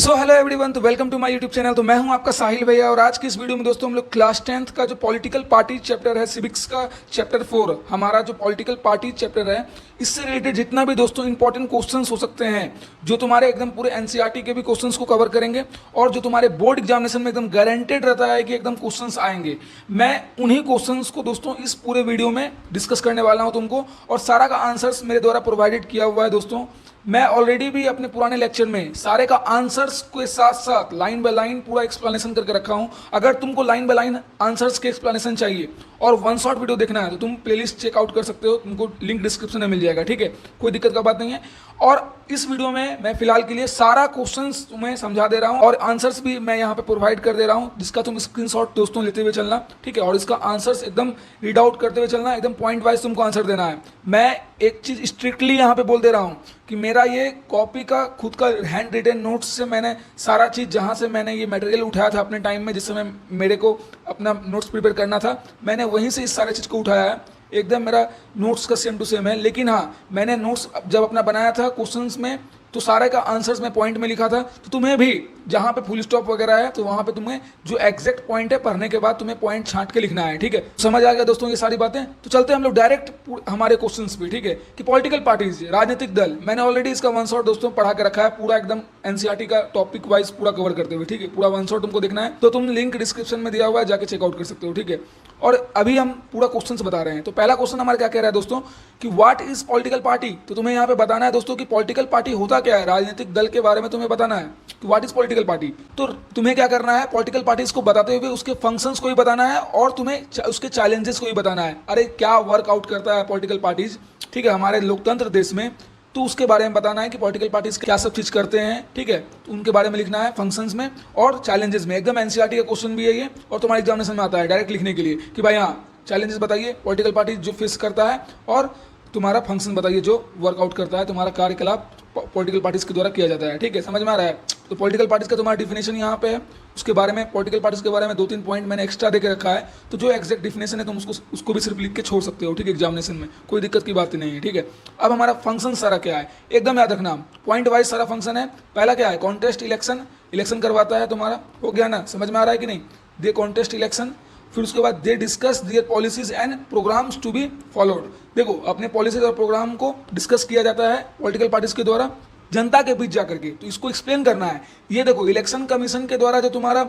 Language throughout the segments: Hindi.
सो हेलो एवरीवन, तो welcome to my YouTube channel. तो मैं हूं आपका साहिल भैया और आज की इस वीडियो में दोस्तों हम लोग क्लास 10th का जो पॉलिटिकल पार्टी चैप्टर है, सिविक्स का चैप्टर 4, हमारा जो पॉलिटिकल पार्टी चैप्टर है, इससे रिलेटेड जितना भी दोस्तों इंपॉर्टेंट क्वेश्चंस हो सकते हैं, जो तुम्हारे एकदम पूरे एनसीईआरटी के भी क्वेश्चंस को कवर करेंगे और जो तुम्हारे बोर्ड एग्जामिनेशन में एकदम गारंटेड रहता है कि एकदम क्वेश्चंस आएंगे, मैं उन्हीं क्वेश्चंस को दोस्तों इस पूरे वीडियो में डिस्कस करने वाला हूं तुमको। और सारा का आंसर्स मेरे द्वारा प्रोवाइडेड किया हुआ है दोस्तों। मैं ऑलरेडी भी अपने पुराने लेक्चर में सारे का आंसर्स के साथ साथ लाइन बाय लाइन पूरा एक्सप्लेनेशन करके रखा हूं। अगर तुमको लाइन बाय लाइन आंसर्स के एक्सप्लेनेशन चाहिए और वन शॉट वीडियो देखना है तो तुम प्लेलिस्ट चेकआउट कर सकते हो, तुमको लिंक डिस्क्रिप्शन में मिल जाएगा, ठीक है, कोई दिक्कत का बात नहीं है। और इस वीडियो में मैं फिलहाल के लिए सारा क्वेश्चंस तुम्हें समझा दे रहा हूं और आंसर्स भी मैं यहाँ पे प्रोवाइड कर दे रहा हूं, जिसका तुम स्क्रीनशॉट दोस्तों लेते हुए चलना, ठीक है। और इसका आंसर्स एकदम रीड आउट करते हुए चलना, एकदम पॉइंट वाइज तुमको आंसर देना है। मैं एक चीज स्ट्रिक्टली यहाँ पे बोल दे रहा हूँ कि मेरा ये कॉपी का खुद का हैंड रिटन नोट्स से मैंने सारा चीज़, जहाँ से मैंने ये मटेरियल उठाया था अपने टाइम में, जिस समय मेरे को अपना नोट्स प्रिपेयर करना था, मैंने वहीं से इस सारे चीज़ को उठाया है। एकदम मेरा नोट्स का सेम टू सेम है। लेकिन हाँ, मैंने नोट्स जब अपना बनाया था क्वेश्चंस में तो सारे का आंसर्स मैं पॉइंट में लिखा था। तो तुम्हें भी जहाँ पे फुल स्टॉप वगैरह है तो वहाँ पे तुम्हें जो एग्जैक्ट पॉइंट है पढ़ने के बाद तुम्हें पॉइंट छांट के लिखना है, ठीक है। समझ आ गया दोस्तों ये सारी बातें। तो चलते हैं हम लोग डायरेक्ट हमारे क्वेश्चंस पे, ठीक है। कि पॉलिटिकल पार्टीज, राजनीतिक दल, मैंने ऑलरेडी इसका वन शॉट दोस्तों पढ़ा के रखा है पूरा, एकदम एनसीईआरटी का टॉपिक वाइज पूरा कवर करते हुए, ठीक है। पूरा वन शॉट तुमको देखना है तो तुम लिंक डिस्क्रिप्शन में दिया हुआ है, जाके चेकआउट कर सकते हो, ठीक है। और अभी हम पूरा क्वेश्चंस बता रहे हैं। तो पहला क्वेश्चन हमारा क्या कह रहा है दोस्तों कि व्हाट इज पॉलिटिकल पार्टी। तो तुम्हें यहाँ पे बताना है दोस्तों कि पॉलिटिकल पार्टी होता क्या है, राजनीतिक दल के बारे में तुम्हें बताना है कि व्हाट इज पॉलिटिकल पार्टी। तो तुम्हें क्या करना है, पॉलिटिकल पार्टीज को बताते हुए उसके फंक्शंस को भी बताना है और तुम्हें उसके चैलेंजेस को भी बताना है। अरे क्या वर्कआउट करता है पॉलिटिकल पार्टीज, ठीक है, हमारे लोकतंत्र देश में, तो उसके बारे में बताना है कि पॉलिटिकल पार्टीज क्या सब चीज करते हैं, ठीक है। तो उनके बारे में लिखना है फंक्शंस में और चैलेंजेस में। एकदम एनसीईआरटी का क्वेश्चन भी है ये और तुम्हारे एग्जामिनेशन में आता है डायरेक्ट लिखने के लिए कि भाई हाँ, चैलेंजेस बताइए पॉलिटिकल पार्टी जो फेस करता है और तुम्हारा फंक्शन बताइए जो वर्कआउट करता है, तुम्हारा कार्यकलाप पॉलिटिकल पार्टीज के द्वारा किया जाता है, ठीक है। समझ में आ रहा है। तो पॉलिटिकल पार्टीज का तुम्हारा डिफिनेशन यहाँ पे है, उसके बारे में पॉलिटिकल पार्टीज के बारे में 2-3 पॉइंट मैंने एक्स्ट्रा देकर रखा है। तो जो एग्जैक्ट डिफिनेशन है तुम उसको भी सिर्फ लिख के छोड़ सकते हो, ठीक है, एग्जामिनेशन में कोई दिक्कत की बात नहीं है, ठीक है। अब हमारा फंक्शन सारा क्या है एकदम याद रखना, पॉइंट वाइज सारा फंक्शन है। पहला क्या है, कॉन्टेस्ट इलेक्शन, इलेक्शन करवाता है तुम्हारा, हो गया ना, समझ में आ रहा है कि नहीं, दे कॉन्टेस्ट इलेक्शन। फिर उसके बाद they discuss their policies and programmes to be followed. देखो अपने पॉलिसीज और प्रोग्राम को डिस्कस किया जाता है पॉलिटिकल पार्टीज के द्वारा जनता के बीच जाकर के, तो इसको एक्सप्लेन करना है। ये देखो इलेक्शन कमीशन के द्वारा जो तुम्हारा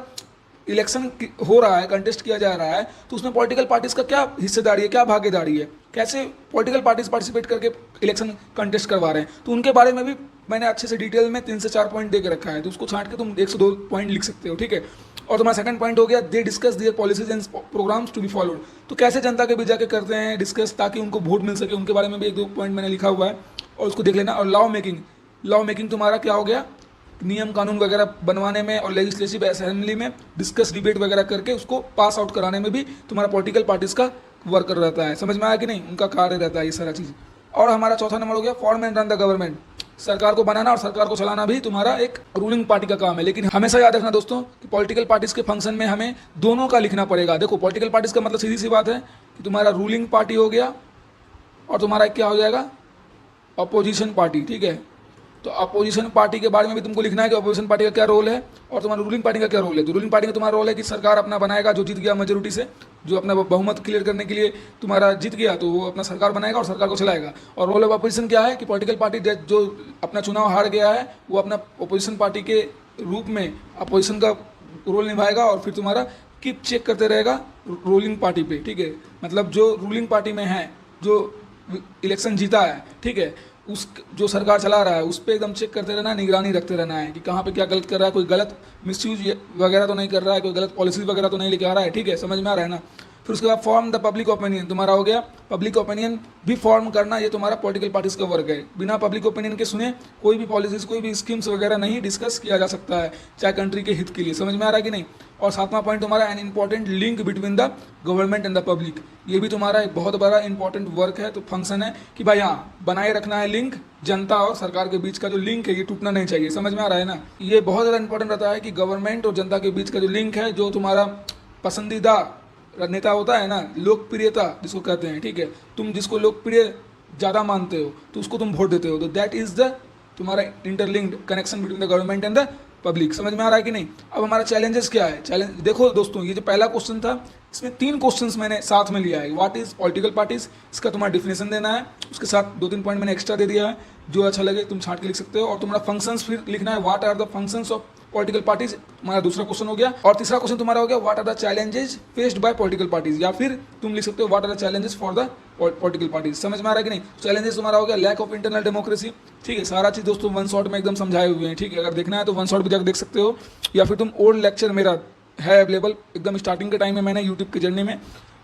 इलेक्शन हो रहा है, कंटेस्ट किया जा रहा है, तो उसमें पॉलिटिकल पार्टीज का क्या हिस्सेदारी है, क्या भागीदारी है, कैसे पॉलिटिकल पार्टीज पार्टिसिपेट करके इलेक्शन कंटेस्ट करवा रहे हैं, तो उनके बारे में भी मैंने अच्छे से डिटेल में 3 से 4 पॉइंट दे के रखा है। तो उसको छांट के तुम 1 से 2 पॉइंट लिख सकते हो, ठीक है। और तुम्हारा सेकंड पॉइंट हो गया they discuss their policies and programmes to be followed. तो कैसे जनता के बीच जाके करते हैं डिस्कस ताकि उनको वोट मिल सके, उनके बारे में भी 1-2 पॉइंट मैंने लिखा हुआ है और उसको देख लेना। और लॉ मेकिंग, लॉ मेकिंग तुम्हारा क्या हो गया, नियम कानून वगैरह बनवाने में और लेजिस्लेटिव असेंबली में डिस्कस डिबेट वगैरह करके उसको पास आउट कराने में भी तुम्हारा पॉलिटिकल पार्टीज का वर्कर रहता है। समझ में आया कि नहीं, उनका कार्य रहता है ये सारा चीज़। और हमारा चौथा नंबर हो गया form and run the government, सरकार को बनाना और सरकार को चलाना भी तुम्हारा एक रूलिंग पार्टी का काम है। लेकिन हमेशा याद रखना दोस्तों कि पॉलिटिकल पार्टीज के फंक्शन में हमें दोनों का लिखना पड़ेगा। देखो पॉलिटिकल पार्टीज का मतलब सीधी सी बात है कि तुम्हारा रूलिंग पार्टी हो गया और तुम्हारा क्या हो जाएगा, अपोजिशन पार्टी, ठीक है। तो अपोजिशन पार्टी के बारे में भी तुमको लिखना है कि अपोजिशन पार्टी का क्या रोल है और तुम्हारा रूलिंग पार्टी का क्या रोल है। तो रूलिंग पार्टी का तुम्हारा रोल है कि सरकार अपना बनाएगा, जो जीत गया मेजोरिटी से, जो अपना बहुमत क्लियर करने के लिए तुम्हारा जीत गया तो वो अपना सरकार बनाएगा और सरकार को चलाएगा। और रोल ऑफ अपोजिशन क्या है कि पॉलिटिकल पार्टी जो अपना चुनाव हार गया है वो अपना अपोजिशन पार्टी के रूप में अपोजिशन का रोल निभाएगा और फिर तुम्हारा कीप चेक करते रहेगा रूलिंग पार्टी पे, ठीक है। मतलब जो रूलिंग पार्टी में है, जो इलेक्शन जीता है, ठीक है, उस जो सरकार चला रहा है उस पर एकदम चेक करते रहना है, निगरानी रखते रहना है कि कहाँ पे क्या गलत कर रहा है, कोई गलत मिसयूज वगैरह तो नहीं कर रहा है, कोई गलत पॉलिसीज वगैरह तो नहीं लेके आ रहा है, ठीक है। समझ में आ रहा है ना। फिर उसके बाद फॉर्म द पब्लिक ओपिनियन, तुम्हारा हो गया पब्लिक ओपिनियन भी फॉर्म करना, ये तुम्हारा पॉलिटिकल पार्टीज का वर्क है। बिना पब्लिक ओपिनियन के सुने कोई भी पॉलिसीज, कोई भी स्कीम्स वगैरह नहीं डिस्कस किया जा सकता है, चाहे कंट्री के हित के लिए। समझ में आ रहा है कि नहीं। और 7वां पॉइंट तुम्हारा an important link between the government and the public, ये भी तुम्हारा एक बहुत बड़ा इंपॉर्टेंट वर्क है। तो फंक्शन है कि भाई हाँ, बनाए रखना है लिंक, जनता और सरकार के बीच का जो लिंक है ये टूटना नहीं चाहिए। समझ में आ रहा है ना। ये बहुत ज़्यादा इंपॉर्टेंट रहता है कि गवर्नमेंट और जनता के बीच का जो लिंक है, जो तुम्हारा पसंदीदा नेता होता है ना, लोकप्रियता जिसको कहते हैं, ठीक है, तुम जिसको लोकप्रिय ज़्यादा मानते हो तो उसको तुम वोट देते हो, तो दैट इज द तुम्हारा interlinked connection between the government and the public. समझ में आ रहा है कि नहीं? अब हमारा चैलेंजेस क्या है? चैलेंज देखो दोस्तों, ये जो पहला क्वेश्चन था इसमें 3 क्वेश्चंस मैंने साथ में लिया है। व्हाट इज पॉलिटिकल पार्टीज, इसका तुम्हारा डिफिनेशन देना है, उसके साथ 2-3 पॉइंट मैंने एक्स्ट्रा दे दिया है, जो अच्छा लगे तुम छांट के लिख सकते हो। और तुम्हारा फंक्शंस फिर लिखना है, what are the functions of political parties, तुम्हारा दूसरा क्वेश्चन हो गया। और तीसरा क्वेश्चन तुम्हारा हो गया, what are the challenges faced by political parties, या फिर तुम लिख सकते हो what are the challenges for the political parties. समझ में आ रहा है कि नहीं? चैलेंजेस तुम्हारा हो गया लैक ऑफ इंटरनल डेमोक्रेसी। ठीक है, सारा चीज दोस्तों वन शॉट में एकदम समझाए हुए हैं। ठीक है, अगर देखना है तो वन शॉट भी जाकर देख सकते हो, या फिर तुम ओल्ड लेक्चर मेरा है अवेलेबल एकदम स्टार्टिंग के टाइम में, मैंने यूट्यूब की जर्नी में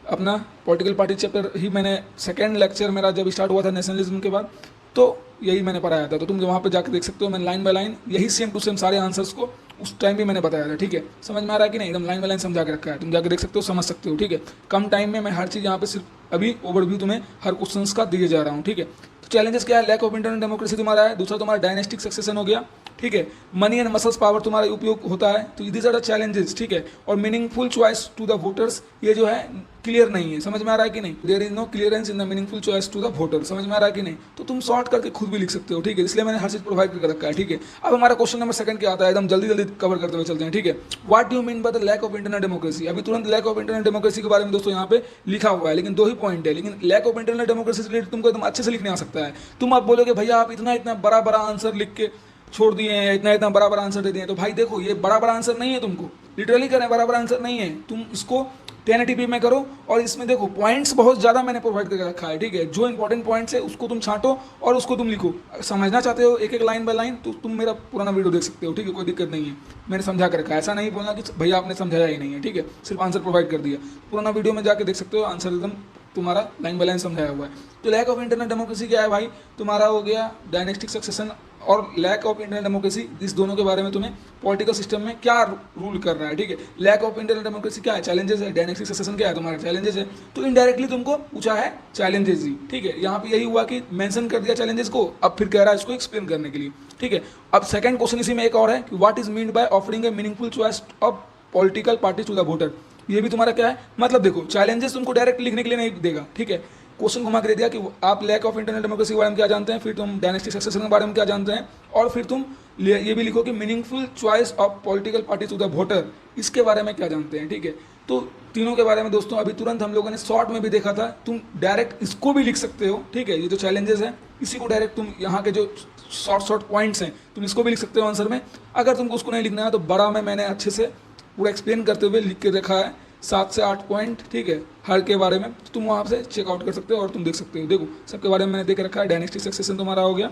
अपना पॉलिटिकल पार्टी चैप्टर ही मैंने सेकेंड लेक्चर मेरा जब स्टार्ट हुआ था नेशनलिज्म के बाद, तो यही मैंने पढ़ाया था। तो तुम वहाँ पे जाकर देख सकते हो, मैंने लाइन बाय लाइन यही सेम टू सेम सारे आंसर्स को उस टाइम भी मैंने बताया था। ठीक है, समझ में आ रहा है कि नहीं? एकदम लाइन बाय लाइन समझा के रखा है, तुम जाकर देख सकते हो, समझ सकते हो। ठीक है, कम टाइम में मैं हर चीज़ यहाँ पे सिर्फ अभी ओवरव्यू तुम्हें हर क्वेश्चंस का दिए जा रहा हूँ। ठीक है, तो चैलेंजेस क्या है? लैक ऑफ इंटरनल डेमोक्रेसी तुम्हारा है, दूसरा तुम्हारा डायनेस्टिक सक्सेशन हो गया। ठीक है, मनी एंड मसल्स पावर तुम्हारा उपयोग होता है, तो दीज आर द चैलेंजेस। ठीक है, और meaningful choice to the voters, ये जो है क्लियर नहीं है। समझ में आ रहा है कि नहीं? There is no clearance in the meaningful choice to the voter. समझ में आ रहा है कि नहीं? तो तुम शॉर्ट करके खुद भी लिख सकते हो। ठीक है, इसलिए मैंने हर चीज प्रोवाइड करके रखा है। ठीक है, अब हमारा क्वेश्चन नंबर 2 क्या आता है, एकदम जल्दी जल्दी कवर करते हुए चलते हैं। ठीक है, what do you mean by the lack of internal democracy. अभी तुरंत लैक ऑफ इंटरनल डेमोक्रेसी के बारे में दोस्तों यहाँ पे लिखा हुआ है, लेकिन 2 ही पॉइंट है, लेकिन लैक ऑफ इंटरनल डेमोक्रेसी से रिलेटेड तुमको एकदम अच्छे से लिखने आ सकता है। तुम आप बोलोगे भैया आप इतना इतना बड़ा बड़ा आंसर लिख के छोड़ दिए हैं, इतना इतना बड़ा बड़ा आंसर दे दिए, तो भाई देखो ये बड़ा बड़ा आंसर नहीं है, तुमको लिटरली करें बड़ा बड़ा आंसर नहीं है, तुम इसको 1080p में करो। और इसमें देखो पॉइंट्स बहुत ज़्यादा मैंने प्रोवाइड करके रखा है। ठीक है, जो इंपॉर्टेंट पॉइंट्स है उसको तुम छांटो और उसको तुम लिखो। समझना चाहते हो एक एक लाइन बाय लाइन, तो तुम मेरा पुराना वीडियो देख सकते हो। ठीक है, कोई दिक्कत नहीं है, मैंने समझा कर रखा है। ऐसा नहीं बोलना कि भैया आपने समझाया ही नहीं है। ठीक है, सिर्फ आंसर प्रोवाइड कर दिया, पुराना वीडियो में जाके देख सकते हो, आंसर एकदम तुम्हारा लाइन बाय लाइन समझाया हुआ है। तो लैक ऑफ इंटरनल डेमोक्रेसी क्या है भाई? तुम्हारा हो गया डायनेस्टिक सक्सेशन और लैक ऑफ इंटरनल डेमोक्रेसी, इस दोनों के बारे में तुम्हें पॉलिटिकल सिस्टम में क्या रूल कर रहा है। ठीक है, लैक ऑफ इंटरनल डेमोक्रेसी क्या है? चैलेंजेस है। डायनेस्टिक सक्सेशन क्या है? तुम्हारा चैलेंजेस है। तो इनडायरेक्टली तुमको पूछा है चैलेंजेस ही। ठीक है, यहाँ पे यही हुआ कि मेंशन कर दिया चैलेंजेस को, अब फिर कह रहा है इसको एक्सप्लेन करने के लिए। ठीक है, अब सेकंड क्वेश्चन इसी में एक और है कि what is meant by offering a meaningful choice of political party to the voter. ये भी तुम्हारा क्या है? मतलब देखो चैलेंजेस तुमको डायरेक्ट लिखने के लिए नहीं देगा। ठीक है, क्वेश्चन घुमा कर दे दिया कि आप लैक ऑफ इंटरनल डेमोक्रेसी के बारे में क्या जानते हैं, फिर तुम डायनेस्टिक सक्सेशन के बारे में क्या जानते हैं, और फिर तुम ये भी लिखो कि meaningful choice of political party to the voter, इसके बारे में क्या जानते हैं। ठीक है, तो तीनों के बारे में दोस्तों अभी तुरंत हम लोगों ने शॉर्ट में भी देखा था, तुम डायरेक्ट इसको भी लिख सकते हो। ठीक है, ये जो चैलेंजेस हैं इसी को डायरेक्ट तुम यहाँ के जो शॉर्ट पॉइंट्स हैं तुम इसको भी लिख सकते हो आंसर में। अगर तुमको उसको नहीं लिखना है तो बड़ा में मैंने अच्छे से पूरा एक्सप्लेन करते हुए लिख के रखा है 7 से 8 पॉइंट। ठीक है, हर के बारे में तुम वहाँ से चेकआउट कर सकते हो और तुम देख सकते हो। देखो सबके बारे में मैंने देख रखा है। डायनेस्टिक सक्सेशन तुम्हारा हो गया,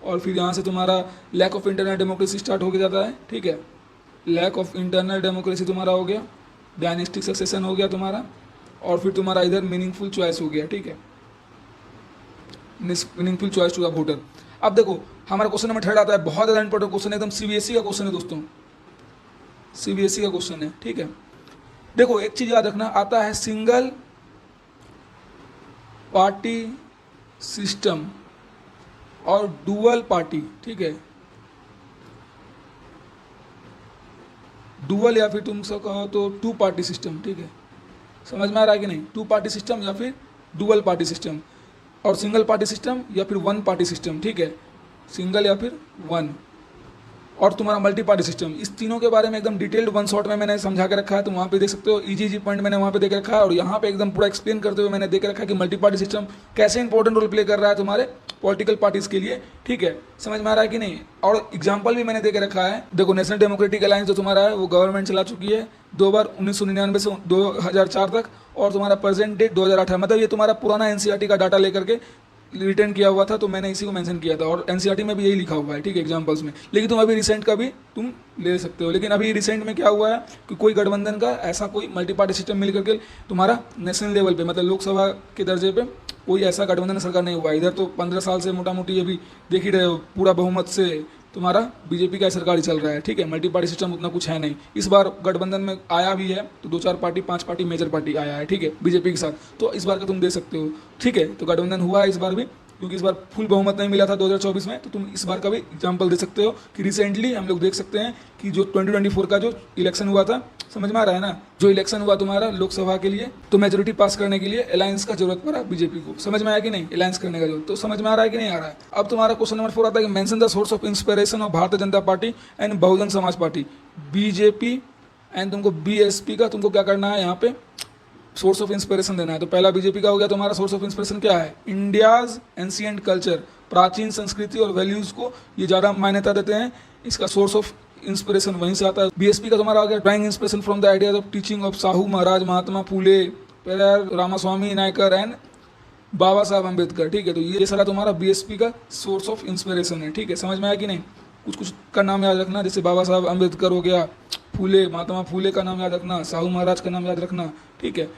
और फिर यहाँ से तुम्हारा lack of internal democracy start हो के जाता है। ठीक है, लैक ऑफ इंटरनल डेमोक्रेसी तुम्हारा हो गया, डायनेस्टिक सक्सेशन हो गया तुम्हारा, और फिर तुम्हारा इधर मीनिंगफुल चॉइस हो गया। ठीक है, meaningful choice to the voter. अब देखो हमारा क्वेश्चन नंबर 3 आता है, बहुत ज़्यादा इंपॉर्टेंट क्वेश्चन है, एकदम सीबीएसई का क्वेश्चन है दोस्तों, सीबीएसई का क्वेश्चन है। ठीक है, देखो एक चीज याद रखना, आता है सिंगल पार्टी सिस्टम और डुअल पार्टी। ठीक है, डुअल या फिर तुम सब कहो तो 2 पार्टी सिस्टम। ठीक है, समझ में आ रहा है कि नहीं? 2 पार्टी सिस्टम या फिर डुअल पार्टी सिस्टम, और सिंगल पार्टी सिस्टम या फिर 1 पार्टी सिस्टम। ठीक है, सिंगल या फिर 1, और तुम्हारा मल्टी पार्टी सिस्टम। इस तीनों के बारे में एकदम डिटेल्ड वन शॉट में मैंने समझा के रखा है, तो वहाँ पे देख सकते हो। इजी पॉइंट मैंने वहाँ पे देख रखा है, और यहाँ पे एकदम पूरा एक्सप्लेन करते हुए मैंने देख रखा है कि मल्टी पार्टी सिस्टम कैसे इंपॉर्टेंट रोल प्ले कर रहा है तुम्हारे पॉलिटिकल पार्टीज के लिए। ठीक है, समझ में आ रहा है कि नहीं? और एग्जाम्पल भी मैंने देख रखा है। देखो नेशनल डेमोक्रेटिक अलायंस जो तुम्हारा है वो गवर्नमेंट चला चुकी है 2 बार, 1999 से 2004 तक, और तुम्हारा प्रेजेंट डेट 2018। मतलब ये तुम्हारा पुराना एनसीईआरटी का डाटा लेकर के रिटर्न किया हुआ था, तो मैंने इसी को मेंशन किया था, और एनसीईआरटी में भी यही लिखा हुआ है। ठीक है, एग्जांपल्स में। लेकिन तुम अभी रिसेंट का भी तुम ले सकते हो, लेकिन अभी रिसेंट में क्या हुआ है कि कोई गठबंधन का ऐसा कोई मल्टी पार्टी सिस्टम मिल करके तुम्हारा नेशनल लेवल पे, मतलब लोकसभा के दर्जे पे कोई ऐसा गठबंधन सरकार नहीं हुआ। इधर तो 15 साल से मोटा मोटी अभी देख ही रहे हो, पूरा बहुमत से तुम्हारा बीजेपी का सरकार ही चल रहा है। ठीक है, मल्टी पार्टी सिस्टम उतना कुछ है नहीं। इस बार गठबंधन में आया भी है तो 2-4 पार्टी 5 पार्टी मेजर पार्टी आया है। ठीक है, बीजेपी के साथ, तो इस बार का तुम दे सकते हो। ठीक है, तो गठबंधन हुआ है इस बार भी, क्योंकि इस बार फुल बहुमत नहीं मिला था 2024 में, तो तुम इस बार का भी एग्जांपल दे सकते हो कि रिसेंटली हम लोग देख सकते हैं कि जो 2024 का जो इलेक्शन हुआ था समझ में आ रहा है ना। जो इलेक्शन हुआ तुम्हारा लोकसभा के लिए, तो मेजोरिटी पास करने के लिए अलायंस का जरूरत पड़ा बीजेपी को, समझ में आया कि नहीं, अलायंस करने का जरूरत, तो समझ में आ रहा है कि नहीं आ रहा है। अब तुम्हारा क्वेश्चन नंबर 4 आता है कि mention the source of inspiration of Bharatiya Janata party and Bahujan Samaj party, BJP and तुमको बीएसपी का तुमको क्या करना है, यहाँ पे सोर्स ऑफ इंस्पिरेशन देना है। तो पहला बीजेपी का हो गया, तुम्हारा सोर्स ऑफ इंस्पिरेशन क्या है, इंडियाज एंशिएंट कल्चर, प्राचीन संस्कृति और वैल्यूज को ये ज़्यादा मान्यता देते हैं, इसका सोर्स ऑफ इंस्पिरेशन वहीं से आता है। बीएसपी का तुम्हारा हो गया, drawing inspiration from the ideas of teaching of Sahu Maharaj, Mahatma Phule, Periyar, Ramaswamy Naicker and Baba Sahab Ambedkar, ठीक है। तो ये सारा तुम्हारा बीएसपी का सोर्स ऑफ इंस्पिरेशन है, ठीक है, समझ में आया कि नहीं। कुछ कुछ का नाम याद रखना, जैसे बाबा साहब अम्बेडकर हो गया, फूले, महात्मा फूले का नाम याद रखना, साहू महाराज का नाम याद रखना, ठीक है,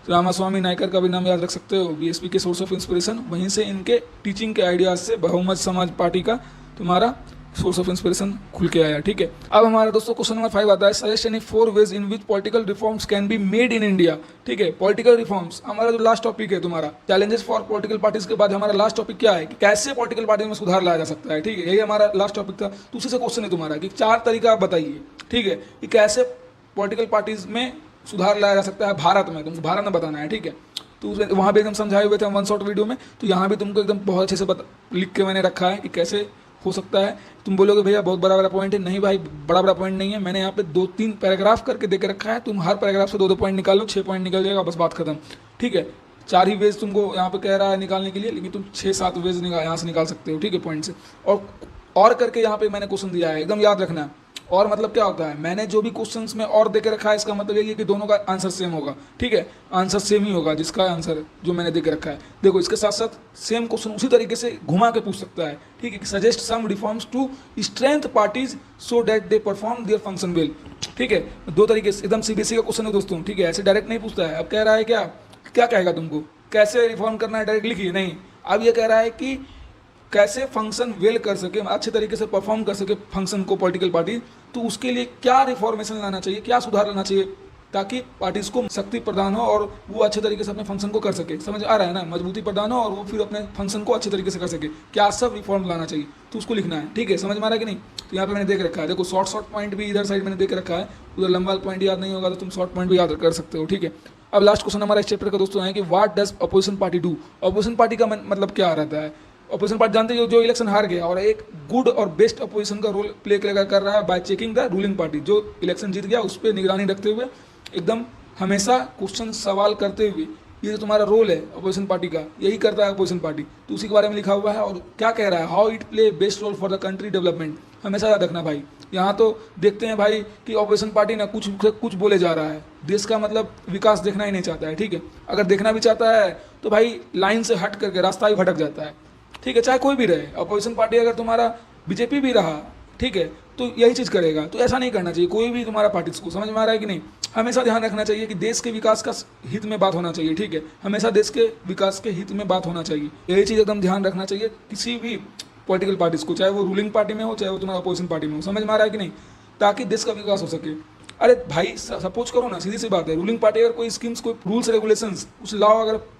रामास्वामी नायकर का भी नाम याद रख सकते हो। बीएसपी के सोर्स ऑफ इंस्पिरेशन वहीं से, इनके टीचिंग के आइडियाज से बहुमत समाज पार्टी का तुम्हारा सोर्स ऑफ इंस्पिरेशन खुल के आया, ठीक है। अब हमारा दोस्तों क्वेश्चन नंबर 5 आता है, suggest any 4 ways in which political reforms can be made in India, ठीक है। पॉलिटिकल रिफॉर्म्स हमारा जो लास्ट टॉपिक है तुम्हारा, चैलेंजेस फॉर पॉलिटिकल पार्टीज के बाद हमारा लास्ट टॉपिक क्या है कि कैसे पॉलिटिकल पार्टी में सुधार लाया जा सकता है, ठीक है, यही हमारा लास्ट टॉपिक था। तो उसी से क्वेश्चन है तुम्हारा कि 4 तरीका आप बताइए, ठीक है, कि कैसे पॉलिटिकल पार्टीज में सुधार लाया जा सकता है भारत में, तुमको भारत में बताना है, ठीक है। तो वहाँ भी एकदम समझाए हुए थे वन शॉट वीडियो में, तो यहाँ भी तुमको एकदम बहुत अच्छे से लिख के मैंने रखा है कि कैसे हो सकता है। तुम बोलोगे भैया बहुत बड़ा बड़ा पॉइंट है, नहीं भाई बड़ा बड़ा पॉइंट नहीं है, मैंने यहाँ पे 2-3 पैराग्राफ करके दे के रखा है, तुम हर पैराग्राफ से 2-2 पॉइंट निकालो, 6 पॉइंट निकल जाएगा, बस बात खत्म, ठीक है। 4 ही वेज तुमको यहाँ पे कह रहा है निकालने के लिए, लेकिन तुम 6-7 वेज यहाँ से निकाल सकते हो, ठीक है, पॉइंट से। और करके यहाँ पे मैंने क्वेश्चन दिया है, एकदम याद रखना है। और मतलब क्या होता है, मैंने जो भी क्वेश्चंस में और देके रखा है, इसका मतलब यही है कि दोनों का आंसर सेम होगा, ठीक है, आंसर सेम ही होगा जिसका आंसर जो मैंने देके रखा है। देखो इसके साथ साथ सेम क्वेश्चन उसी तरीके से घुमा के पूछ सकता है, ठीक है, suggest some reforms to strength parties so that they perform their function well, ठीक है। 2 तरीके से एकदम सीबीएसई का क्वेश्चन है दोस्तों, ठीक है, ऐसे डायरेक्ट नहीं पूछता है। अब कह रहा है क्या कहेगा तुमको, कैसे रिफॉर्म करना है, डायरेक्ट लिखिए नहीं। अब ये कह रहा है कि कैसे फंक्शन वेल कर सके, अच्छे तरीके से परफॉर्म कर सके फंक्शन को पॉलिटिकल पार्टी, तो उसके लिए क्या रिफॉर्मेशन लाना चाहिए, क्या सुधार लाना चाहिए, ताकि पार्टीज को शक्ति प्रदान हो और वो अच्छे तरीके से अपने फंक्शन को कर सके, समझ आ रहा है ना, मजबूती प्रदान हो और वो फिर अपने फंक्शन को अच्छे तरीके से कर सके, क्या सब रिफॉर्म लाना चाहिए, तो उसको लिखना है, ठीक है, समझ में आ रहा है कि नहीं। तो यहाँ पे मैंने देख रखा है, देखो शॉर्ट पॉइंट भी इधर साइड मैंने देख रखा है, उधर लंबा पॉइंट याद नहीं होगा तो तुम शॉर्ट पॉइंट भी याद कर सकते हो, ठीक है। अब लास्ट क्वेश्चन हमारा इस चैप्टर का दोस्तों है कि what does opposition party do, opposition party का मतलब क्या रहता है। अपोजिशन पार्टी जानते हो जो इलेक्शन हार गया और एक गुड और बेस्ट अपोजिशन का रोल प्ले कर रहा है bye checking the ruling party, जो इलेक्शन जीत गया उस पर निगरानी रखते हुए एकदम हमेशा क्वेश्चन सवाल करते हुए, ये जो तुम्हारा रोल है अपोजिशन पार्टी का, यही करता है अपोजिशन पार्टी, तो उसी के बारे में लिखा हुआ है। और क्या कह रहा है, how it play best role for the country development, हमेशा याद रखना भाई। यहाँ तो देखते हैं भाई कि अपोजिशन पार्टी ना कुछ बोले जा रहा है, देश का मतलब विकास देखना ही नहीं चाहता है, ठीक है। अगर देखना भी चाहता है तो भाई लाइन से हट करके रास्ता ही भटक जाता है, ठीक है, चाहे कोई भी रहे अपोजिशन पार्टी, अगर तुम्हारा बीजेपी भी रहा, ठीक है, तो यही चीज़ करेगा। तो ऐसा नहीं करना चाहिए कोई भी तुम्हारा पार्टी को, समझ में आ रहा है कि नहीं। हमेशा ध्यान रखना चाहिए कि देश के विकास का हित में बात होना चाहिए, ठीक है, हमेशा देश के विकास के हित में बात होना चाहिए, यही चीज़ एकदम ध्यान रखना चाहिए किसी भी पॉलिटिकल पार्टीज को, चाहे वो रूलिंग पार्टी में हो चाहे वो तुम्हारा अपोजिशन पार्टी में हो, समझ में आ रहा है कि नहीं, ताकि देश का विकास हो सके। अरे भाई सपोज करो ना, सीधी सी बात है, रूलिंग पार्टी अगर कोई स्कीम्स, कोई रूल्स रेगुलेशंस, कुछ लॉ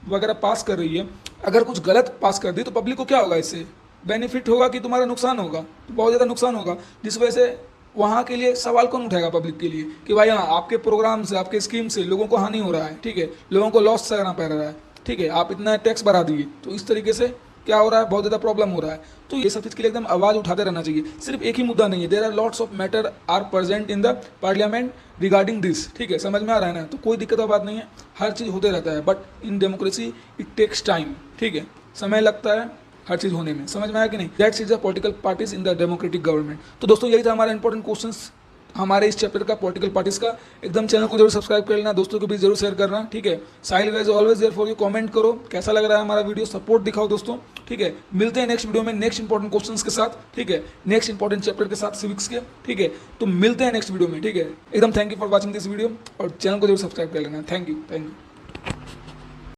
वगैरह पास कर रही है, अगर कुछ गलत पास कर दी तो पब्लिक को क्या होगा, इससे बेनिफिट होगा कि तुम्हारा नुकसान होगा, तो बहुत ज़्यादा नुकसान होगा, जिस वजह से वहाँ के लिए सवाल कौन उठाएगा पब्लिक के लिए कि भाई हाँ आपके प्रोग्राम से, आपके स्कीम से लोगों को हानि हो रहा है, ठीक है, लोगों को लॉस सहना पड़ रहा है, ठीक है, आप इतना टैक्स बढ़ा दिए, तो इस तरीके से क्या हो रहा है, बहुत ज़्यादा प्रॉब्लम हो रहा है। तो ये सब चीज़ के लिए एकदम आवाज़ उठाते रहना चाहिए, सिर्फ एक ही मुद्दा नहीं है, there are lots of matter are present in the parliament regarding this, ठीक है, समझ में आ रहा है ना। तो कोई दिक्कत बात नहीं है, हर चीज़ होते रहता है, but in democracy it takes time, ठीक है, समय लगता है हर चीज़ होने में, समझ में आया कि नहीं। That's is the political parties in the democratic government. तो दोस्तों यही था हमारा इंपॉर्टेंट क्वेश्चंस हमारे इस चैप्टर का पॉलिटिकल पार्टीज का। एकदम चैनल को जरूर सब्सक्राइब कर लेना, दोस्तों के बीच जरूर शेयर करना, ठीक है। Sahil was always there for you, comment करो कैसा लग रहा है हमारा वीडियो, सपोर्ट दिखाओ दोस्तों, ठीक है। मिलते हैं नेक्स्ट वीडियो में नेक्स्ट इंपॉर्टेंट क्वेश्चंस के साथ, ठीक है, नेक्स्ट इंपॉर्टेंट चैप्टर के साथ सिविक्स के, ठीक है। तो मिलते हैं नेक्स्ट वीडियो में, ठीक है। एकदम thank you for watching this video और चैनल को जरूर सब्सक्राइब कर लेना। Thank you.